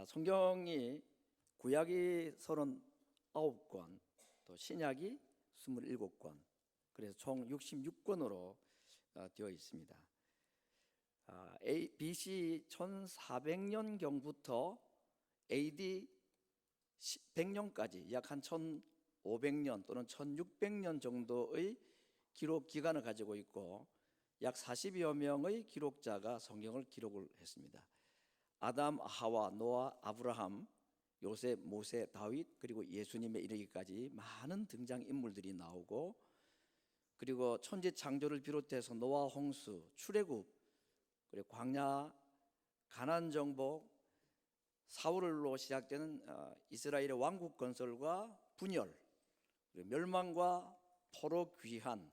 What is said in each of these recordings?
성경이 구약이 39권, 또 신약이 27권, 그래서 총 66권으로 되어 있습니다. BC 1400년경부터 AD 100년까지 약 한 1500년 또는 1600년 정도의 기록 기간을 가지고 있고, 약 40여 명의 기록자가 성경을 기록을 했습니다. 아담, 하와, 노아, 아브라함, 요셉, 모세, 다윗, 그리고 예수님에 이르기까지 많은 등장인물들이 나오고, 그리고 천지 창조를 비롯해서 노아 홍수, 출애굽, 그리고 광야, 가나안 정복, 사울로 시작되는 이스라엘의 왕국 건설과 분열, 멸망과 포로 귀환,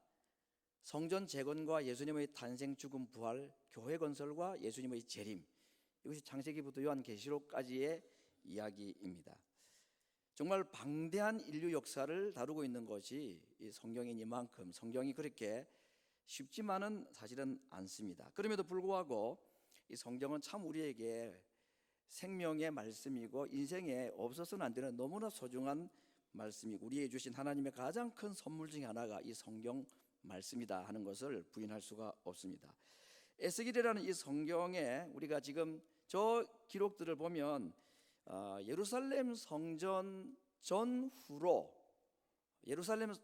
성전 재건과 예수님의 탄생, 죽음, 부활, 교회 건설과 예수님의 재림, 이것이 창세기부터 요한계시록까지의 이야기입니다. 정말 방대한 인류 역사를 다루고 있는 것이 이 성경이니만큼 성경이 그렇게 쉽지만은 사실은 않습니다. 그럼에도 불구하고 이 성경은 참 우리에게 생명의 말씀이고 인생에 없어서는 안 되는 너무나 소중한 말씀이고, 우리에게 주신 하나님의 가장 큰 선물 중에 하나가 이 성경 말씀이다 하는 것을 부인할 수가 없습니다. 에스겔이라는 이 성경에 우리가 지금 저 기록들을 보면 예루살렘 성전 전후로, 예루살렘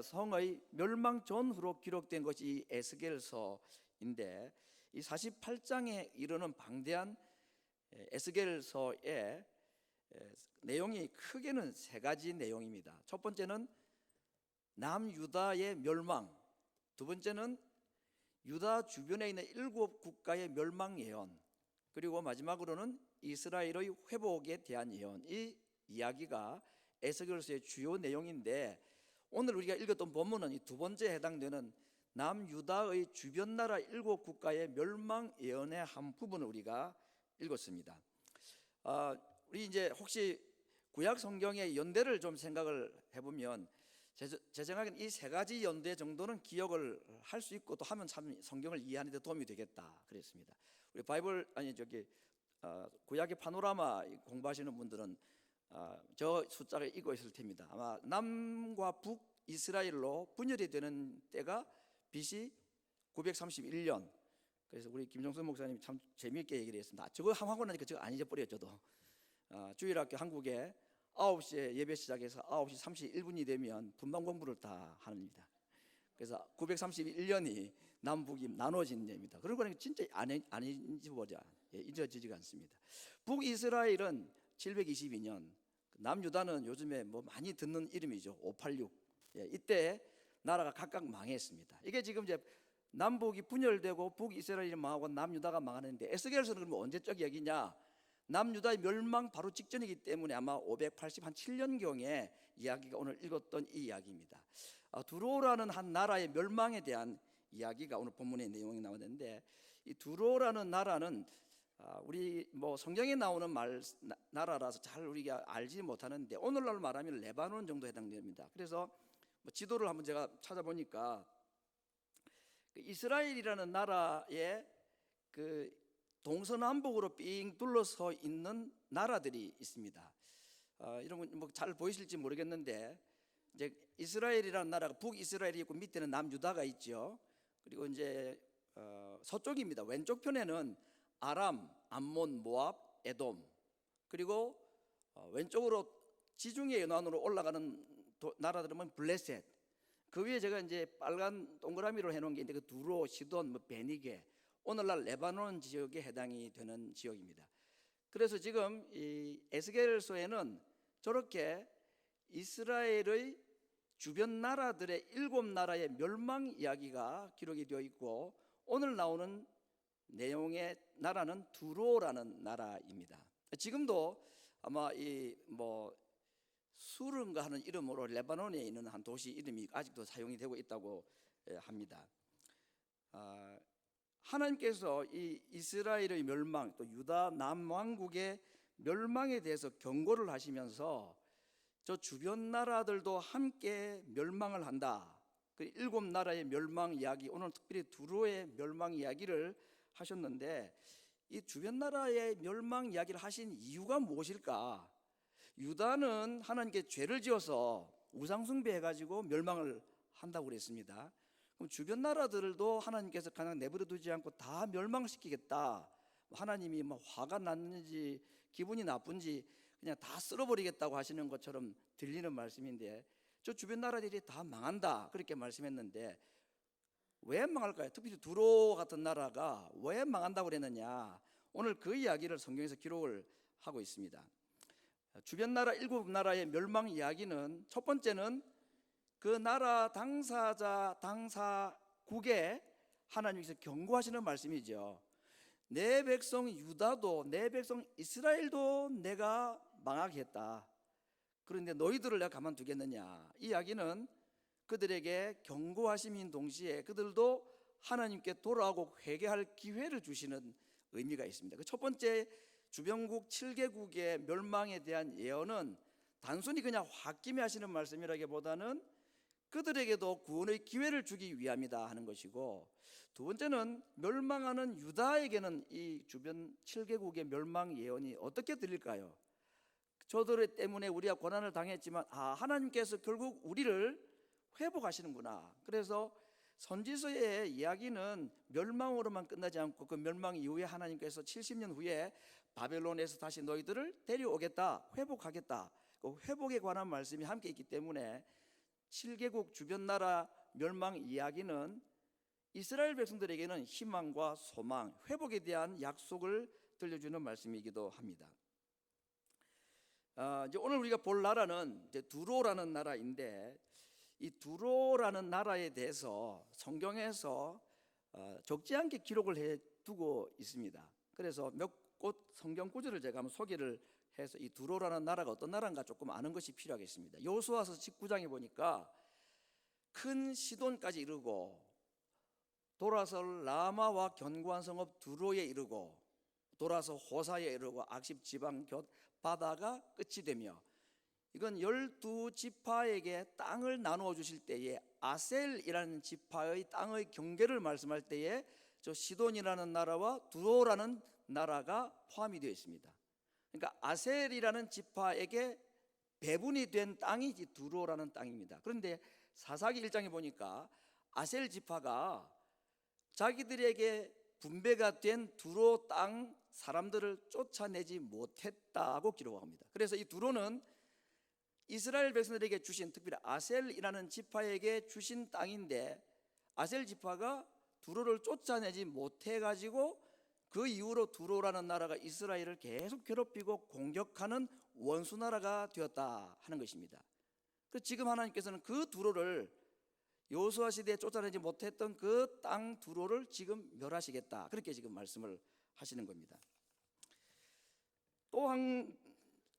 성의 멸망 전후로 기록된 것이 이 에스겔서인데, 이 48장에 이르는 방대한 에스겔서의 내용이 크게는 세 가지 내용입니다. 첫 번째는 남유다의 멸망, 두 번째는 유다 주변에 있는 7국가의 멸망 예언, 그리고 마지막으로는 이스라엘의 회복에 대한 예언. 이 이야기가 에스겔서의 주요 내용인데, 오늘 우리가 읽었던 본문은 이 두 번째에 해당되는 남유다의 주변 나라 7국가의 멸망 예언의 한 부분을 우리가 읽었습니다. 우리 이제 혹시 구약 성경의 연대를 좀 생각을 해보면, 제 생각에는 이 세 가지 연대 정도는 기억을 할 수 있고 또 하면 참 성경을 이해하는 데 도움이 되겠다 그랬습니다. 우리 구약의 파노라마 공부하시는 분들은 저 숫자를 읽고 있을 텐입니다. 아마 남과 북 이스라엘로 분열이 되는 때가 BC 931년. 그래서 우리 김종선 목사님이 참 재미있게 얘기를 했습니다. 저거 하고 나니까 저거 안 잊어버려요. 저도 주일학교 한국에 9시에 예배 시작해서 9시 31분이 되면 분방 공부를 다 합니다. 그래서 931년이 남북이 나눠진 예입니다. 그러고 보니까 진짜 안 잊어지지가 않습니다. 북이스라엘은 722년, 남유다는 요즘에 뭐 많이 듣는 이름이죠. 586. 이때 나라가 각각 망했습니다. 이게 지금 이제 남북이 분열되고 북이스라엘이 망하고 남유다가 망하는데, 에스겔서는 그러면 언제적 이야기냐? 남유다의 멸망 바로 직전이기 때문에 아마 587년경에 이야기가 오늘 읽었던 이 이야기입니다. 두로라는 한 나라의 멸망에 대한 이야기가 오늘 본문의 내용이 나오는데, 이 두로라는 나라는 우리 뭐 성경에 나오는 나라라서 잘 우리가 알지 못하는데, 오늘날 말하면 레바논 정도 해당됩니다. 그래서 뭐 지도를 한번 제가 찾아보니까 이스라엘이라는 나라의 그 동서남북으로 삥 둘러서 있는 나라들이 있습니다. 여러분 뭐 잘 보이실지 모르겠는데, 이제 이스라엘이라는 나라가 북이스라엘이 있고 밑에는 남유다가 있죠. 그리고 이제 서쪽입니다. 왼쪽 편에는 아람, 암몬, 모압, 에돔, 그리고 왼쪽으로 지중해 연안으로 올라가는 나라들은 블레셋. 그 위에 제가 이제 빨간 동그라미로 해놓은 게 있는데, 그 두로, 시돈, 뭐 베니게, 오늘날 레바논 지역에 해당이 되는 지역입니다. 그래서 지금 이 에스겔서에는 저렇게 이스라엘의 주변 나라들의 7나라의 멸망 이야기가 기록이 되어 있고, 오늘 나오는 내용의 나라는 두로라는 나라입니다. 지금도 아마 이 뭐 수른가 하는 이름으로 레바논에 있는 한 도시 이름이 아직도 사용이 되고 있다고 합니다. 하나님께서 이 이스라엘의 멸망, 또 유다 남왕국의 멸망에 대해서 경고를 하시면서 저 주변 나라들도 함께 멸망을 한다. 그 7나라의 멸망 이야기, 오늘 특별히 두로의 멸망 이야기를 하셨는데, 이 주변 나라의 멸망 이야기를 하신 이유가 무엇일까? 유다는 하나님께 죄를 지어서 우상 숭배해가지고 멸망을 한다고 그랬습니다. 그럼 주변 나라들도 하나님께서 그냥 내버려 두지 않고 다 멸망시키겠다, 하나님이 뭐 화가 났는지 기분이 나쁜지 그냥 다 쓸어버리겠다고 하시는 것처럼 들리는 말씀인데, 저 주변 나라들이 다 망한다 그렇게 말씀했는데 왜 망할까요? 특히 두로 같은 나라가 왜 망한다고 그랬느냐, 오늘 그 이야기를 성경에서 기록을 하고 있습니다. 주변 나라 7나라의 멸망 이야기는, 첫 번째는 그 나라 당사국에 하나님께서 경고하시는 말씀이죠. 내 백성 유다도 내 백성 이스라엘도 내가 망하게 했다. 그런데 너희들을 내가 가만두겠느냐. 이 이야기는 그들에게 경고하심인 동시에 그들도 하나님께 돌아오고 회개할 기회를 주시는 의미가 있습니다. 그 첫 번째 주변국 7개국의 멸망에 대한 예언은 단순히 그냥 홧김에 하시는 말씀이라기보다는 그들에게도 구원의 기회를 주기 위함이다 하는 것이고, 두 번째는 멸망하는 유다에게는 이 주변 7개국의 멸망 예언이 어떻게 들릴까요? 저들 때문에 우리가 고난을 당했지만 하나님께서 결국 우리를 회복하시는구나. 그래서 선지서의 이야기는 멸망으로만 끝나지 않고 그 멸망 이후에 하나님께서 70년 후에 바벨론에서 다시 너희들을 데려오겠다, 회복하겠다, 그 회복에 관한 말씀이 함께 있기 때문에 7개국 주변 나라 멸망 이야기는 이스라엘 백성들에게는 희망과 소망, 회복에 대한 약속을 들려주는 말씀이기도 합니다. 이제 오늘 우리가 볼 나라는 이제 두로라는 나라인데, 이 두로라는 나라에 대해서 성경에서 적지 않게 기록을 해두고 있습니다. 그래서 몇 곳 성경 구절을 제가 한번 소개를 해서 이 두로라는 나라가 어떤 나라인가 조금 아는 것이 필요하겠습니다. 여호수아서 19장에 보니까 큰 시돈까지 이르고 돌아서 라마와 견고한 성읍 두로에 이르고 돌아서 호사에 이르고 악십 지방 곁 바다가 끝이 되며, 이건 12지파에게 땅을 나누어 주실 때에 아셀이라는 지파의 땅의 경계를 말씀할 때에 저 시돈이라는 나라와 두로라는 나라가 포함이 되어 있습니다. 그러니까 아셀이라는 지파에게 배분이 된 땅이 두로라는 땅입니다. 그런데 사사기 1장에 보니까 아셀 지파가 자기들에게 분배가 된 두로 땅 사람들을 쫓아내지 못했다고 기록합니다. 그래서 이 두로는 이스라엘 백성들에게 주신, 특별히 아셀이라는 지파에게 주신 땅인데, 아셀 지파가 두로를 쫓아내지 못해가지고 그 이후로 두로라는 나라가 이스라엘을 계속 괴롭히고 공격하는 원수 나라가 되었다 하는 것입니다. 지금 하나님께서는 그 두로를, 여호수아 시대에 쫓아내지 못했던 그 땅 두로를 지금 멸하시겠다, 그렇게 지금 말씀을 하시는 겁니다. 또한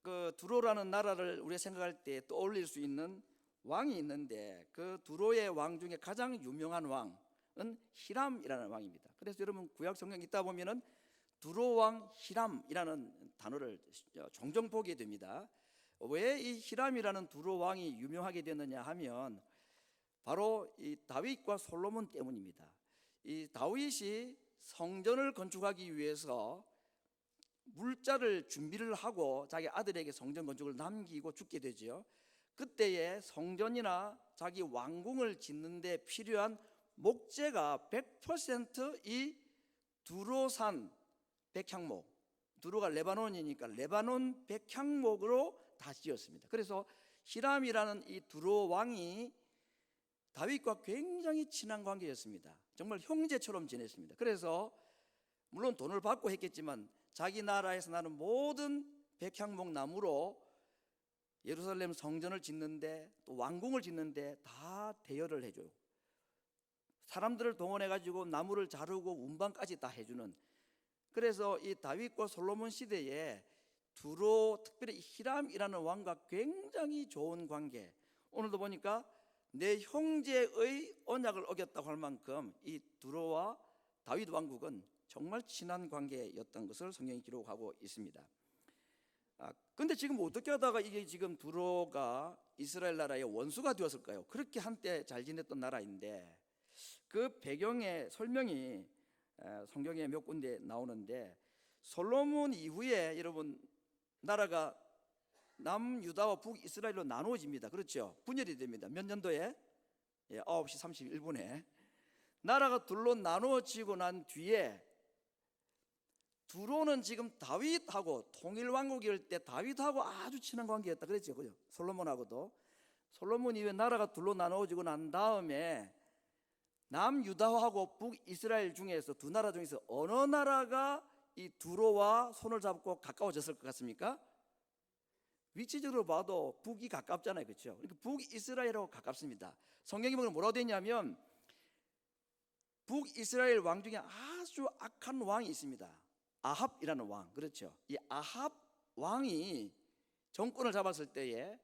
그 두로라는 나라를 우리가 생각할 때 떠올릴 수 있는 왕이 있는데, 그 두로의 왕 중에 가장 유명한 왕은 히람이라는 왕입니다. 그래서 여러분 구약 성경 읽다 보면은 두로 왕 히람이라는 단어를 종종 보게 됩니다. 왜 이 히람이라는 두로 왕이 유명하게 됐느냐 하면 바로 이 다윗과 솔로몬 때문입니다. 이 다윗이 성전을 건축하기 위해서 물자를 준비를 하고 자기 아들에게 성전 건축을 남기고 죽게 되죠. 그때에 성전이나 자기 왕궁을 짓는 데 필요한 목재가 100% 두로산 백향목, 두로가 레바논이니까 레바논 백향목으로 다 지었습니다. 그래서 히람이라는 이 두로 왕이 다윗과 굉장히 친한 관계였습니다. 정말 형제처럼 지냈습니다. 그래서 물론 돈을 받고 했겠지만 자기 나라에서 나는 모든 백향목 나무로 예루살렘 성전을 짓는데 또 왕궁을 짓는데 다 대여를 해줘요. 사람들을 동원해가지고 나무를 자르고 운반까지 다 해주는, 그래서 이 다윗과 솔로몬 시대에 두로, 특별히 히람이라는 왕과 굉장히 좋은 관계, 오늘도 보니까 내 형제의 언약을 어겼다고 할 만큼 이 두로와 다윗 왕국은 정말 친한 관계였던 것을 성경이 기록하고 있습니다. 근데 지금 어떻게 하다가 이게 지금 두로가 이스라엘 나라의 원수가 되었을까요? 그렇게 한때 잘 지냈던 나라인데, 그 배경의 설명이 성경에 몇 군데 나오는데, 솔로몬 이후에 여러분 나라가 남유다와 북이스라엘로 나누어집니다. 그렇죠? 분열이 됩니다. 몇 년도에? 9시 31분에 나라가 둘로 나누어지고 난 뒤에 두로는 지금 다윗하고 통일왕국일 때 다윗하고 아주 친한 관계였다 그랬죠. 그죠? 솔로몬하고도. 솔로몬 이후에 나라가 둘로 나누어지고 난 다음에 남유다하고 북이스라엘 중에서 두 나라 중에서 어느 나라가 이 두로와 손을 잡고 가까워졌을 것 같습니까? 위치적으로 봐도 북이 가깝잖아요. 그렇죠? 그러니까 북이스라엘하고 가깝습니다. 성경에 보면 뭐라고 되어 있냐면 북이스라엘 왕 중에 아주 악한 왕이 있습니다. 아합이라는 왕. 그렇죠? 이 아합 왕이 정권을 잡았을 때에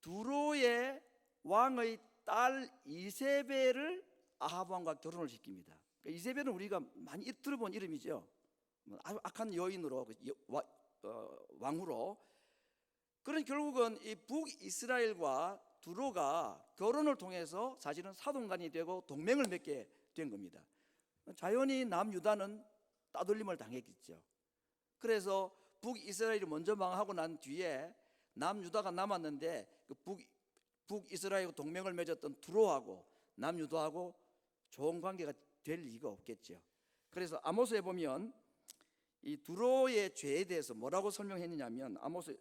두로의 왕의 딸 이세벨을 아합 왕과 결혼을 시킵니다. 그러니까 이세벨은 우리가 많이 들어본 이름이죠. 아주 악한 여인으로 왕으로. 그런 결국은 이 북이스라엘과 두로가 결혼을 통해서 사실은 사돈간이 되고 동맹을 맺게 된 겁니다. 자연히 남유다는 따돌림을 당했겠죠. 그래서 북이스라엘이 먼저 망하고 난 뒤에 남유다가 남았는데 그 북이스라엘과 동맹을 맺었던 두로하고 남유다하고 좋은 관계가 될 리가 없겠죠. 그래서 아모스에 보면 이 두로의 죄에 대해서 뭐라고 설명했느냐면 아모스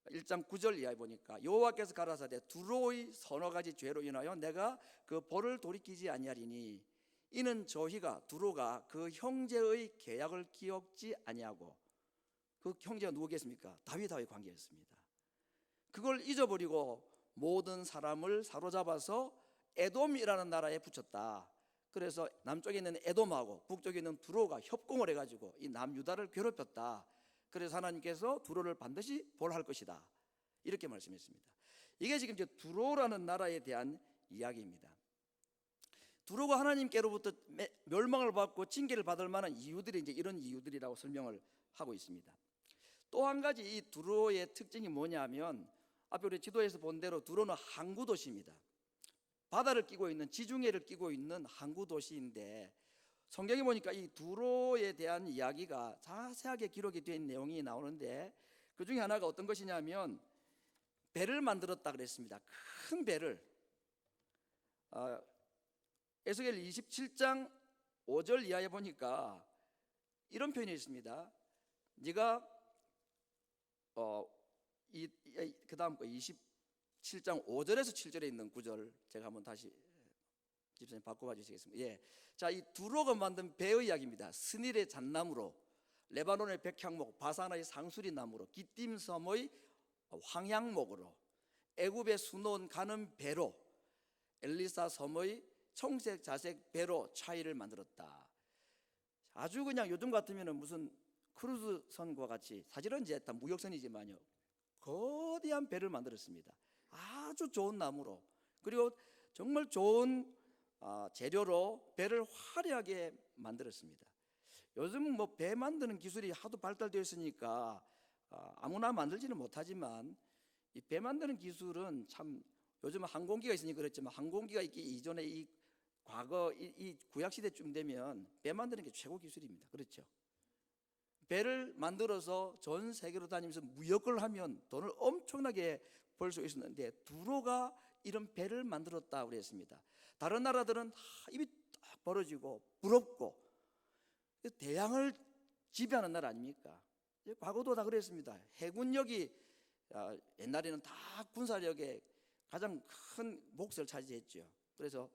1장 9절 이하에 보니까 여호와께서 가라사대 두로의 서너 가지 죄로 인하여 내가 그 벌을 돌이키지 아니하리니 이는 저희가 두로가 그 형제의 계약을 기억지 아니하고 그 형제가 누구겠습니까? 다윗과의 관계였습니다. 그걸 잊어버리고 모든 사람을 사로잡아서 에돔이라는 나라에 붙였다. 그래서 남쪽에 있는 에돔하고 북쪽에 있는 두로가 협공을 해가지고 이 남유다를 괴롭혔다. 그래서 하나님께서 두로를 반드시 벌할 것이다. 이렇게 말씀했습니다. 이게 지금 이제 두로라는 나라에 대한 이야기입니다. 두로가 하나님께로부터 멸망을 받고 징계를 받을 만한 이유들이 이제 이런 이유들이라고 설명을 하고 있습니다. 또 한 가지 이 두로의 특징이 뭐냐면 앞에 우리 지도에서 본 대로 두로는 항구 도시입니다. 바다를 끼고 있는 지중해를 끼고 있는 항구 도시인데 성경에 보니까 이 두로에 대한 이야기가 자세하게 기록이 된 내용이 나오는데 그 중에 하나가 어떤 것이냐면 배를 만들었다 그랬습니다. 큰 배를. 에스겔 27장 5절 이하에 보니까 이런 표현이 있습니다. 네가 그 다음 거 27장 5절에서 7절에 있는 구절 제가 한번 다시 집사님 바꿔봐 주시겠습니다. 예. 자, 이 두로가 만든 배의 이야기입니다. 스닐의 잣나무로, 레바논의 백향목, 바산의 상수리 나무로, 기띔섬의 황향목으로, 애굽의 수놓은 가는 배로, 엘리사 섬의 청색 자색 배로 차이를 만들었다. 아주 그냥 요즘 같으면 무슨 크루즈선과 같이 사실은 이제 다 무역선이지만요 거대한 배를 만들었습니다. 아주 좋은 나무로 그리고 정말 좋은 재료로 배를 화려하게 만들었습니다. 요즘 뭐 배 만드는 기술이 하도 발달되어 있으니까 아무나 만들지는 못하지만 이 배 만드는 기술은 참 요즘 항공기가 있으니 그렇지만 항공기가 있기 이전에 이 과거 이 구약 시대쯤 되면 배 만드는 게 최고 기술입니다. 그렇죠? 배를 만들어서 전 세계로 다니면서 무역을 하면 돈을 엄청나게 벌 수 있었는데 두로가 이런 배를 만들었다고 그랬습니다. 다른 나라들은 입이 딱 벌어지고 부럽고 대양을 지배하는 나라 아닙니까? 과거도 다 그랬습니다. 해군력이 옛날에는 다 군사력의 가장 큰 몫을 차지했죠. 그래서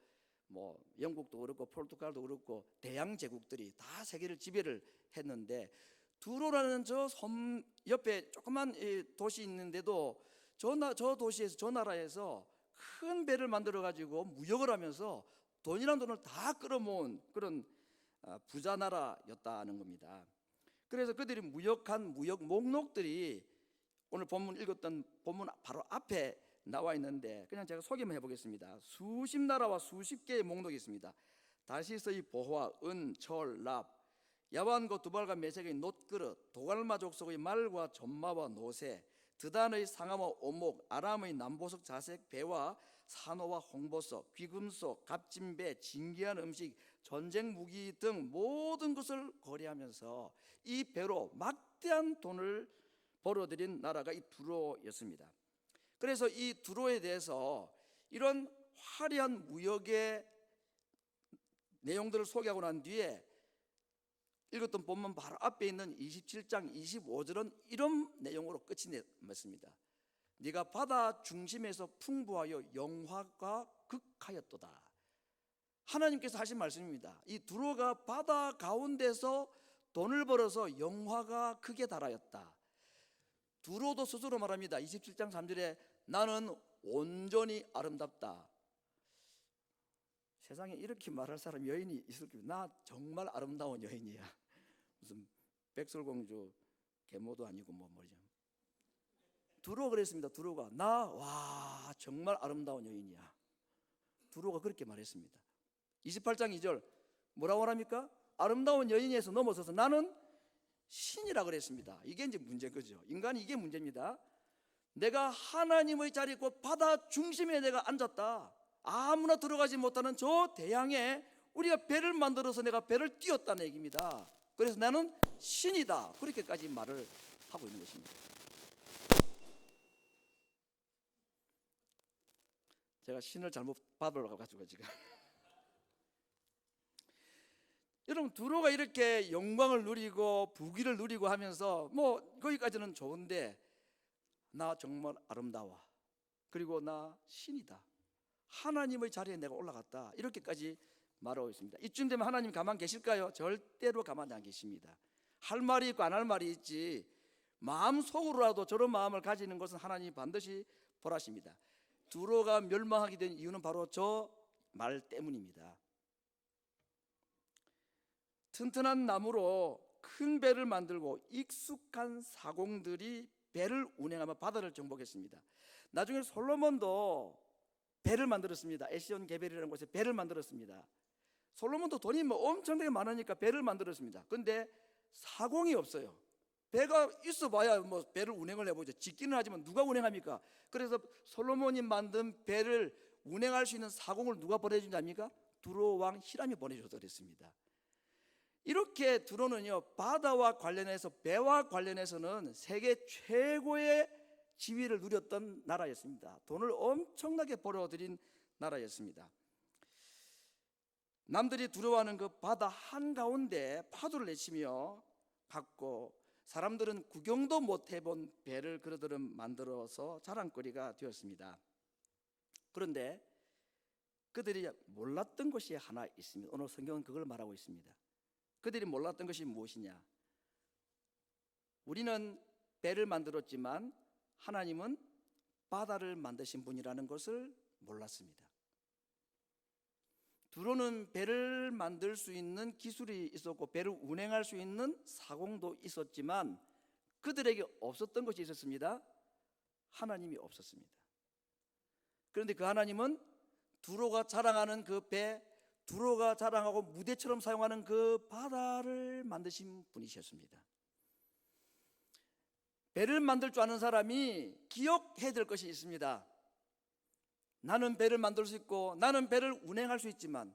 뭐 영국도 그렇고 포르투갈도 그렇고 대양 제국들이 다 세계를 지배를 했는데 두로라는 저 섬 옆에 조그만 도시 있는데도 저 도시에서 저 나라에서 큰 배를 만들어 가지고 무역을 하면서 돈이란 돈을 다 끌어모은 그런 부자 나라였다는 겁니다. 그래서 그들이 무역한 무역 목록들이 오늘 본문 읽었던 본문 바로 앞에 나와 있는데 그냥 제가 소개만 해보겠습니다. 수십 나라와 수십 개의 목록이 있습니다. 다시스의 보화, 은, 철, 납, 야반과 두발과 메색의 놋그릇, 도갈마 족속의 말과 전마와 노새, 드단의 상하와 오목, 아람의 남보석 자색 배와 산호와 홍보석, 귀금속, 값진배, 진귀한 음식, 전쟁 무기 등 모든 것을 거래하면서 이 배로 막대한 돈을 벌어들인 나라가 이 두로였습니다. 그래서 이 두로에 대해서 이런 화려한 무역의 내용들을 소개하고 난 뒤에 읽었던 본문 바로 앞에 있는 27장 25절은 이런 내용으로 끝이 맺습니다. 네가 바다 중심에서 풍부하여 영화가 극하였도다. 하나님께서 하신 말씀입니다. 이 두로가 바다 가운데서 돈을 벌어서 영화가 극에 달하였다. 두로도 스스로 말합니다. 27장 3절에 나는 온전히 아름답다. 세상에 이렇게 말할 사람 여인이 있을 거예요. 나 정말 아름다운 여인이야. 무슨 백설공주 계모도 아니고 뭐 뭐죠. 두로가 그랬습니다. 두로가 와 정말 아름다운 여인이야. 두로가 그렇게 말했습니다. 28장 2절 뭐라고 말합니까? 아름다운 여인에서 넘어서서 나는 신이라 그랬습니다. 이게 이제 문제인 거죠. 인간이 이게 문제입니다. 내가 하나님의 자리 곧 바다 중심에 내가 앉았다. 아무나 들어가지 못하는 저 대양에 우리가 배를 만들어서 내가 배를 띄웠다는 얘기입니다. 그래서 나는 신이다. 그렇게까지 말을 하고 있는 것입니다. 제가 신을 잘못 받아가지고 지금 여러분 두로가 이렇게 영광을 누리고 부귀를 누리고 하면서 뭐 거기까지는 좋은데 나 정말 아름다워. 그리고 나 신이다. 하나님의 자리에 내가 올라갔다. 이렇게까지 말하고 있습니다. 이쯤 되면 하나님 가만 계실까요? 절대로 가만히 안 계십니다. 할 말이 있고 안 할 말이 있지 마음속으로라도 저런 마음을 가지는 것은 하나님이 반드시 보라십니다. 두로가 멸망하게 된 이유는 바로 저 말 때문입니다. 튼튼한 나무로 큰 배를 만들고 익숙한 사공들이 배를 운행하며 바다를 정복했습니다. 나중에 솔로몬도 배를 만들었습니다. 에시온 게벨이라는 곳에 배를 만들었습니다. 솔로몬도 돈이 뭐 엄청나게 많으니까 배를 만들었습니다. 그런데 사공이 없어요. 배가 있어봐야 뭐 배를 운행을 해보죠. 짓기는 하지만 누가 운행합니까? 그래서 솔로몬이 만든 배를 운행할 수 있는 사공을 누가 보내준답니까? 두로 왕 히람이 보내줘서 그랬습니다. 이렇게 두로는요 바다와 관련해서 배와 관련해서는 세계 최고의 지위를 누렸던 나라였습니다. 돈을 엄청나게 벌어들인 나라였습니다. 남들이 두려워하는 그 바다 한가운데 파도를 내치며 갔고 사람들은 구경도 못 해본 배를 그들은 만들어서 자랑거리가 되었습니다. 그런데 그들이 몰랐던 것이 하나 있습니다. 오늘 성경은 그걸 말하고 있습니다. 그들이 몰랐던 것이 무엇이냐? 우리는 배를 만들었지만 하나님은 바다를 만드신 분이라는 것을 몰랐습니다. 두로는 배를 만들 수 있는 기술이 있었고 배를 운행할 수 있는 사공도 있었지만 그들에게 없었던 것이 있었습니다. 하나님이 없었습니다. 그런데 그 하나님은 두로가 자랑하는 그 배, 두로가 자랑하고 무대처럼 사용하는 그 바다를 만드신 분이셨습니다. 배를 만들 줄 아는 사람이 기억해야 될 것이 있습니다. 나는 배를 만들 수 있고 나는 배를 운행할 수 있지만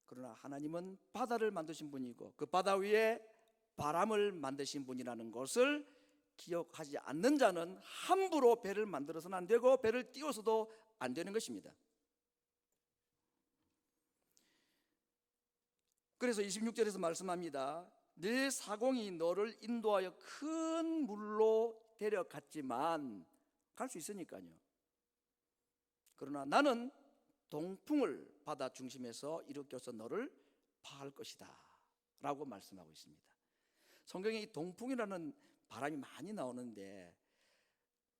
그러나 하나님은 바다를 만드신 분이고 그 바다 위에 바람을 만드신 분이라는 것을 기억하지 않는 자는 함부로 배를 만들어서는 안 되고 배를 띄워서도 안 되는 것입니다. 그래서 26절에서 말씀합니다. 내 사공이 너를 인도하여 큰 물로 데려갔지만 갈 수 있으니까요. 그러나 나는 동풍을 바다 중심에서 일으켜서 너를 파할 것이다 라고 말씀하고 있습니다. 성경에 이 동풍이라는 바람이 많이 나오는데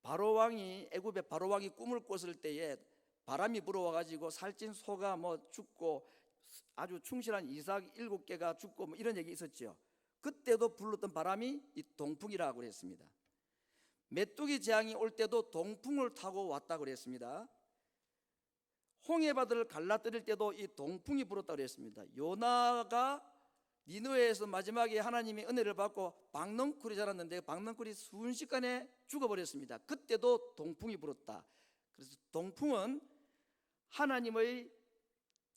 바로왕이 애굽의 바로왕이 꿈을 꿨을 때에 바람이 불어와가지고 살찐 소가 뭐 죽고 아주 충실한 이삭 7개가 죽고 뭐 이런 얘기 있었죠. 그때도 불렀던 바람이 이 동풍이라고 그랬습니다. 메뚜기 재앙이 올 때도 동풍을 타고 왔다고 그랬습니다. 홍해바다를 갈라뜨릴 때도 이 동풍이 불었다고 그랬습니다. 요나가 니느웨에서 마지막에 하나님의 은혜를 받고 박넝쿨이 자랐는데 박넝쿨이 순식간에 죽어버렸습니다. 그때도 동풍이 불었다. 그래서 동풍은 하나님의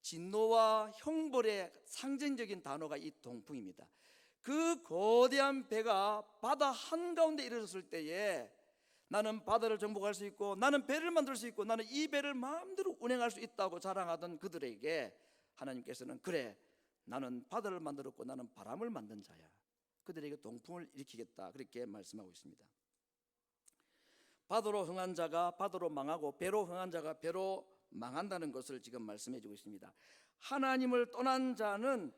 진노와 형벌의 상징적인 단어가 이 동풍입니다. 그 거대한 배가 바다 한가운데 이르렀을 때에 나는 바다를 정복할 수 있고 나는 배를 만들 수 있고 나는 이 배를 마음대로 운행할 수 있다고 자랑하던 그들에게 하나님께서는 그래, 나는 바다를 만들었고 나는 바람을 만든 자야, 그들에게 동풍을 일으키겠다, 그렇게 말씀하고 있습니다. 바다로 흥한 자가 바다로 망하고 배로 흥한 자가 배로 망한다는 것을 지금 말씀해 주고 있습니다. 하나님을 떠난 자는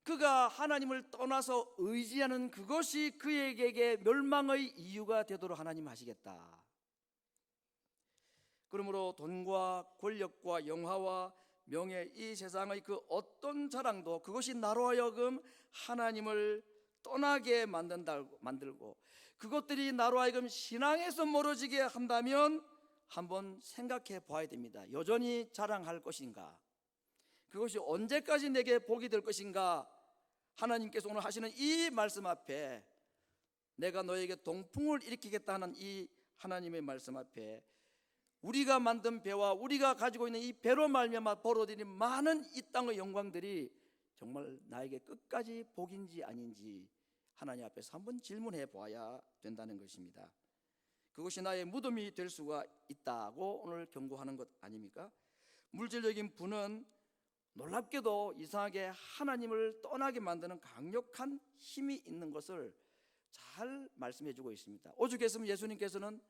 그가 하나님을 떠나서 의지하는 그것이 그에게 멸망의 이유가 되도록 하나님 하시겠다. 그러므로 돈과 권력과 영화와 명예, 이 세상의 그 어떤 자랑도 그것이 나로 하여금 하나님을 떠나게 만들고 그것들이 나로 하여금 신앙에서 멀어지게 한다면 한번 생각해 봐야 됩니다. 여전히 자랑할 것인가? 그것이 언제까지 내게 복이 될 것인가? 하나님께서 오늘 하시는 이 말씀 앞에, 내가 너에게 동풍을 일으키겠다 하는 이 하나님의 말씀 앞에, 우리가 만든 배와 우리가 가지고 있는 이 배로 말미암아 벌어들인 많은 이 땅의 영광들이 정말 나에게 끝까지 복인지 아닌지 하나님 앞에서 한번 질문해 보아야 된다는 것입니다. 그것이 나의 무덤이 될 수가 있다고 오늘 경고하는 것 아닙니까? 물질적인 부는 놀랍게도 이상하게 하나님을 떠나게 만드는 강력한 힘이 있는 것을 잘 말씀해 주고 있습니다. 오죽했으면 예수님께서는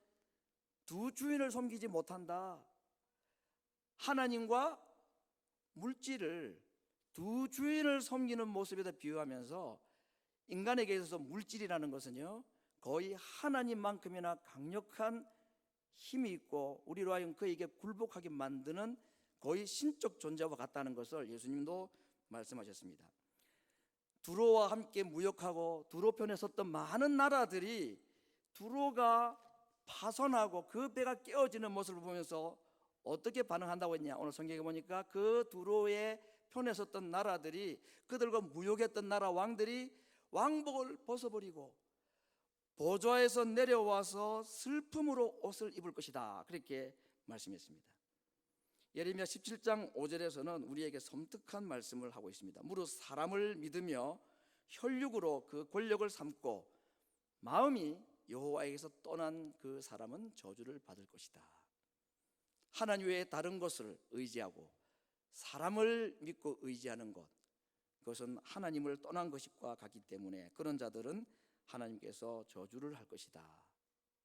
두 주인을 섬기지 못한다, 하나님과 물질을 두 주인을 섬기는 모습에다 비유하면서 인간에게 있어서 물질이라는 것은요 거의 하나님만큼이나 강력한 힘이 있고 우리로 하여금 그에게 굴복하게 만드는 거의 신적 존재와 같다는 것을 예수님도 말씀하셨습니다. 두로와 함께 무역하고 두로 편에 섰던 많은 나라들이 두로가 파손하고 그 배가 깨어지는 모습을 보면서 어떻게 반응한다고 했냐? 오늘 성경에 보니까 그 두로의 편에 섰던 나라들이, 그들과 무역했던 나라 왕들이 왕복을 벗어버리고 보좌에서 내려와서 슬픔으로 옷을 입을 것이다, 그렇게 말씀했습니다. 예레미야 17장 5절에서는 우리에게 섬뜩한 말씀을 하고 있습니다. 무릇 사람을 믿으며 혈육으로 그 권력을 삼고 마음이 여호와에게서 떠난 그 사람은 저주를 받을 것이다. 하나님 외에 다른 것을 의지하고 사람을 믿고 의지하는 것, 그것은 하나님을 떠난 것과 같기 때문에 그런 자들은 하나님께서 저주를 할 것이다,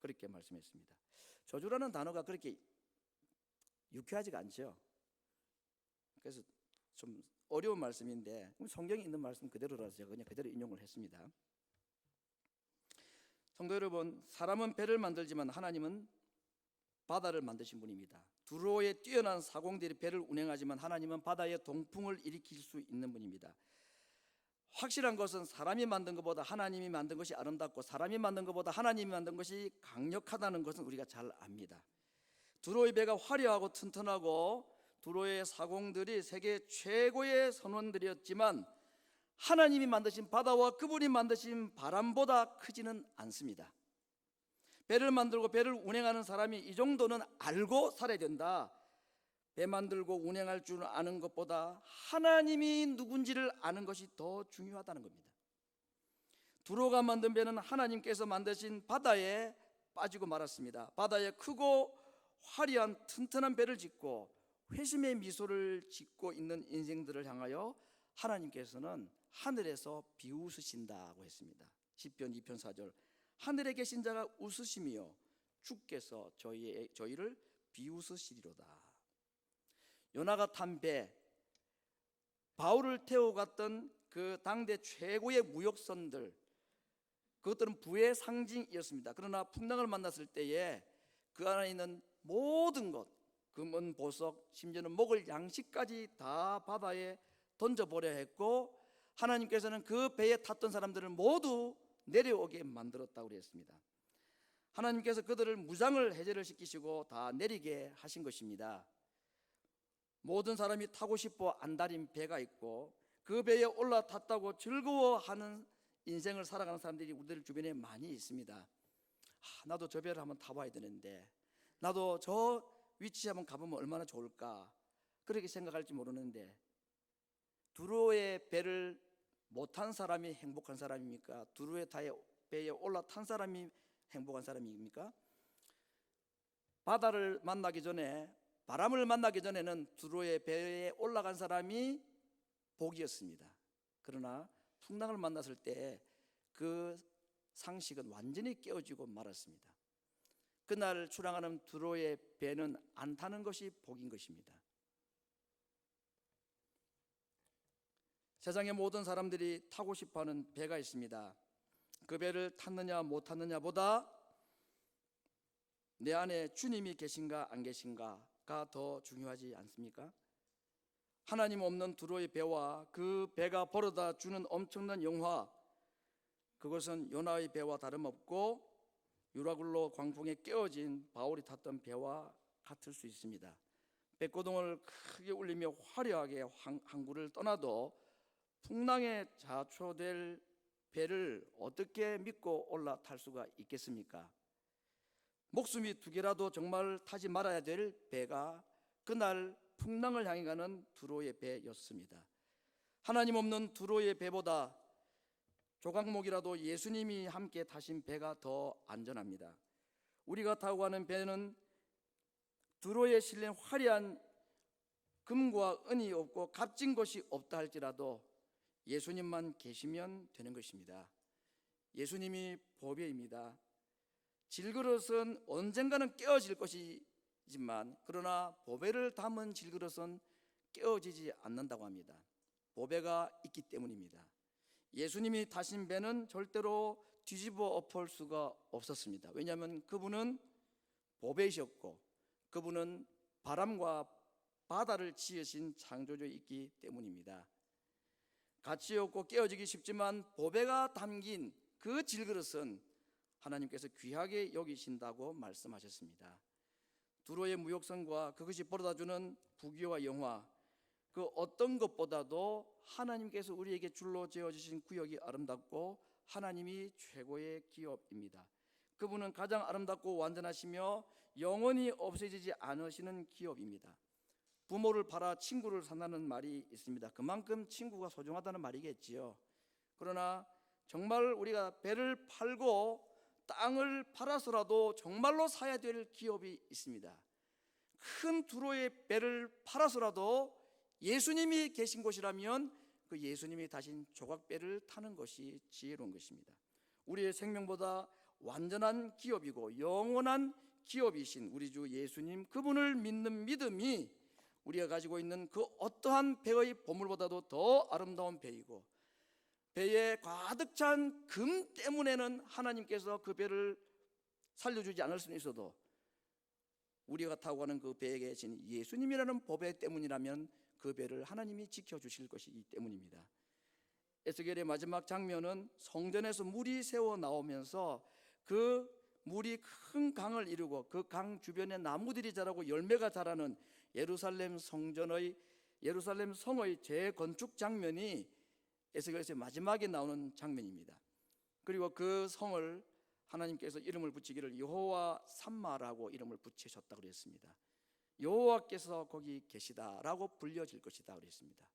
그렇게 말씀했습니다. 저주라는 단어가 그렇게 유쾌하지가 않죠. 그래서 좀 어려운 말씀인데 성경에 있는 말씀 그대로라서 제가 그냥 그대로 인용을 했습니다. 성도 여러분, 사람은 배를 만들지만 하나님은 바다를 만드신 분입니다. 두로의 뛰어난 사공들이 배를 운행하지만 하나님은 바다에 동풍을 일으킬 수 있는 분입니다. 확실한 것은 사람이 만든 것보다 하나님이 만든 것이 아름답고 사람이 만든 것보다 하나님이 만든 것이 강력하다는 것은 우리가 잘 압니다. 두로의 배가 화려하고 튼튼하고 두로의 사공들이 세계 최고의 선원들이었지만 하나님이 만드신 바다와 그분이 만드신 바람보다 크지는 않습니다. 배를 만들고 배를 운행하는 사람이 이 정도는 알고 살아야 된다. 배 만들고 운행할 줄 아는 것보다 하나님이 누군지를 아는 것이 더 중요하다는 겁니다. 두로가 만든 배는 하나님께서 만드신 바다에 빠지고 말았습니다. 바다에 크고 화려한 튼튼한 배를 짓고 회심의 미소를 짓고 있는 인생들을 향하여 하나님께서는 하늘에서 비웃으신다고 했습니다. 시편 2편 4절, 하늘에 계신 자가 웃으시며 주께서 저희를 비웃으시리로다. 요나가 탄 배, 바울을 태워 갔던 그 당대 최고의 무역선들, 그것들은 부의 상징이었습니다. 그러나 풍랑을 만났을 때에 그 안에 있는 모든 것, 금은 보석, 심지어는 먹을 양식까지 다 바다에 던져버려야 했고 하나님께서는 그 배에 탔던 사람들을 모두 내려오게 만들었다고 그랬습니다. 하나님께서 그들을 무장을 해제를 시키시고 다 내리게 하신 것입니다. 모든 사람이 타고 싶어 안달인 배가 있고 그 배에 올라탔다고 즐거워하는 인생을 살아가는 사람들이 우리들 주변에 많이 있습니다. 나도 저 배를 한번 타봐야 되는데, 나도 저 위치에 한번 가보면 얼마나 좋을까, 그렇게 생각할지 모르는데, 두로의 배를 못탄 사람이 행복한 사람입니까? 두로의 배에 올라탄 사람이 행복한 사람입니까? 바다를 만나기 전에, 바람을 만나기 전에는 두로의 배에 올라간 사람이 복이었습니다. 그러나 풍랑을 만났을 때 그 상식은 완전히 깨어지고 말았습니다. 그날 출항하는 두로의 배는 안 타는 것이 복인 것입니다. 세상의 모든 사람들이 타고 싶어하는 배가 있습니다. 그 배를 탔느냐 못 탔느냐보다 내 안에 주님이 계신가 안 계신가가 더 중요하지 않습니까? 하나님 없는 두로의 배와 그 배가 벌어다 주는 엄청난 영화, 그것은 요나의 배와 다름없고 유라굴로 광풍에 깨어진 바울이 탔던 배와 같을 수 있습니다. 배고동을 크게 울리며 화려하게 항구를 떠나도 풍랑에 자초될 배를 어떻게 믿고 올라탈 수가 있겠습니까? 목숨이 두 개라도 정말 타지 말아야 될 배가 그날 풍랑을 향해 가는 두로의 배였습니다. 하나님 없는 두로의 배보다 조각목이라도 예수님이 함께 타신 배가 더 안전합니다. 우리가 타고 가는 배는 두로에 실린 화려한 금과 은이 없고 값진 것이 없다 할지라도 예수님만 계시면 되는 것입니다. 예수님이 보배입니다. 질그릇은 언젠가는 깨어질 것이지만, 그러나 보배를 담은 질그릇은 깨어지지 않는다고 합니다. 보배가 있기 때문입니다. 예수님이 타신 배는 절대로 뒤집어 엎을 수가 없었습니다. 왜냐하면 그분은 보배이셨고 그분은 바람과 바다를 지으신 창조주이기 때문입니다. 가치 없고 깨어지기 쉽지만 보배가 담긴 그 질그릇은 하나님께서 귀하게 여기신다고 말씀하셨습니다. 두로의 무역선과 그것이 벌어다주는 부귀와 영화, 그 어떤 것보다도 하나님께서 우리에게 줄로 지어주신 구역이 아름답고 하나님이 최고의 기업입니다. 그분은 가장 아름답고 완전하시며 영원히 없어지지 않으시는 기업입니다. 부모를 팔아 친구를 산다는 말이 있습니다. 그만큼 친구가 소중하다는 말이겠지요. 그러나 정말 우리가 배를 팔고 땅을 팔아서라도 정말로 사야 될 기업이 있습니다. 큰 두로의 배를 팔아서라도 예수님이 계신 곳이라면 그 예수님이 타신 조각배를 타는 것이 지혜로운 것입니다. 우리의 생명보다 완전한 기업이고 영원한 기업이신 우리 주 예수님, 그분을 믿는 믿음이 우리가 가지고 있는 그 어떠한 배의 보물보다도 더 아름다운 배이고, 배에 가득 찬 금 때문에는 하나님께서 그 배를 살려주지 않을 수는 있어도 우리가 타고 가는 그 배에 계신 예수님이라는 보배 때문이라면 그 배를 하나님이 지켜주실 것이기 때문입니다. 에스겔의 마지막 장면은 성전에서 물이 새어 나오면서 그 물이 큰 강을 이루고 그 강 주변에 나무들이 자라고 열매가 자라는 예루살렘 성전의, 예루살렘 성의 재건축 장면이 에스겔서의 마지막에 나오는 장면입니다. 그리고 그 성을 하나님께서 이름을 붙이기를 여호와 삼마라고 이름을 붙이셨다고 그랬습니다. 여호와께서 거기 계시다라고 불려질 것이다 그랬습니다.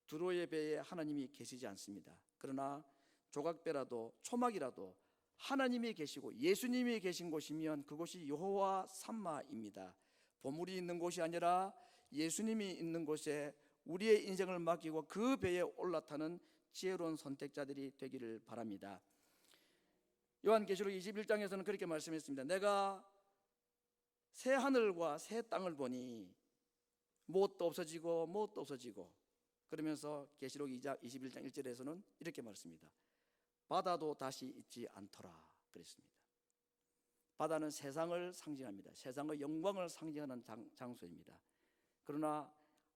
두로의 배에 하나님이 계시지 않습니다. 그러나 조각배라도 초막이라도 하나님이 계시고 예수님이 계신 곳이면 그곳이 여호와 삼마입니다. 보물이 있는 곳이 아니라 예수님이 있는 곳에 우리의 인생을 맡기고 그 배에 올라타는 지혜로운 선택자들이 되기를 바랍니다. 요한계시록 21장에서는 그렇게 말씀했습니다. 내가 새 하늘과 새 땅을 보니 무엇도 없어지고 무엇도 없어지고, 그러면서 계시록 21장 1절에서는 이렇게 말씀합니다. 바다도 다시 있지 않더라 그랬습니다. 바다는 세상을 상징합니다. 세상의 영광을 상징하는 장소입니다. 그러나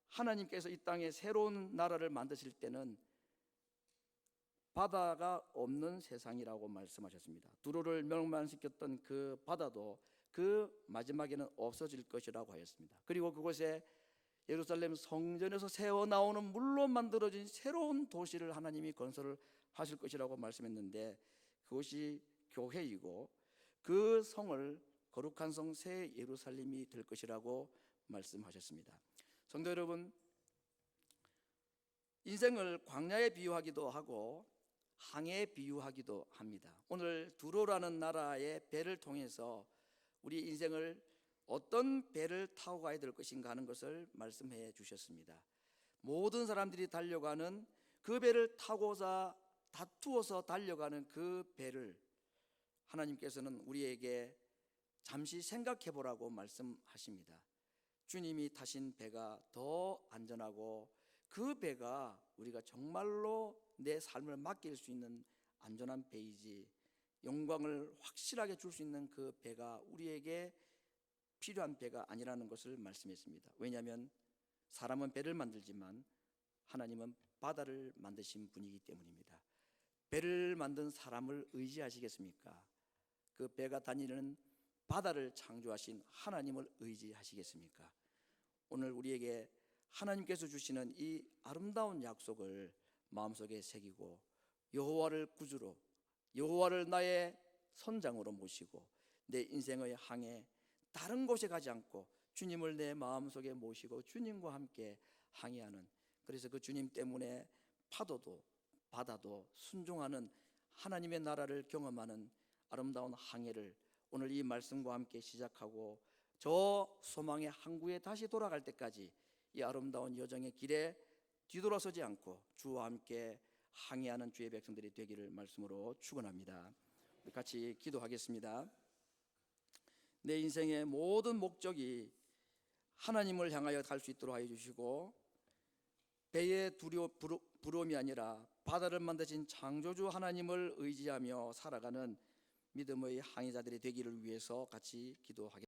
하나님께서 이 땅에 새로운 나라를 만드실 때는 바다가 없는 세상이라고 말씀하셨습니다. 두로를 멸망시켰던 그 바다도 그 마지막에는 없어질 것이라고 하였습니다. 그리고 그곳에 예루살렘 성전에서 새어 나오는 물로 만들어진 새로운 도시를 하나님이 건설을 하실 것이라고 말씀했는데, 그것이 교회이고 그 성을 거룩한 성 새 예루살렘이 될 것이라고 말씀하셨습니다. 성도 여러분, 인생을 광야에 비유하기도 하고 항해에 비유하기도 합니다. 오늘 두로라는 나라의 배를 통해서 우리 인생을 어떤 배를 타고 가야 될 것인가 하는 것을 말씀해 주셨습니다. 모든 사람들이 달려가는 그 배를 타고자 다투어서 달려가는 그 배를 하나님께서는 우리에게 잠시 생각해 보라고 말씀하십니다. 주님이 타신 배가 더 안전하고 그 배가 우리가 정말로 내 삶을 맡길 수 있는 안전한 배이지, 영광을 확실하게 줄 수 있는 그 배가 우리에게 필요한 배가 아니라는 것을 말씀했습니다. 왜냐하면 사람은 배를 만들지만 하나님은 바다를 만드신 분이기 때문입니다. 배를 만든 사람을 의지하시겠습니까? 그 배가 다니는 바다를 창조하신 하나님을 의지하시겠습니까? 오늘 우리에게 하나님께서 주시는 이 아름다운 약속을 마음속에 새기고 여호와를 구주로, 여호와를 나의 선장으로 모시고 내 인생의 항해 다른 곳에 가지 않고 주님을 내 마음속에 모시고 주님과 함께 항해하는, 그래서 그 주님 때문에 파도도 바다도 순종하는 하나님의 나라를 경험하는 아름다운 항해를 오늘 이 말씀과 함께 시작하고 저 소망의 항구에 다시 돌아갈 때까지 이 아름다운 여정의 길에 뒤돌아서지 않고 주와 함께 항해하는 주의 백성들이 되기를 말씀으로 축원합니다. 우리 같이 기도하겠습니다. 내 인생의 모든 목적이 하나님을 향하여 갈 수 있도록 하여 주시고 배의 부러움이 아니라 바다를 만드신 창조주 하나님을 의지하며 살아가는 믿음의 항해자들이 되기를 위해서 같이 기도하겠습니다.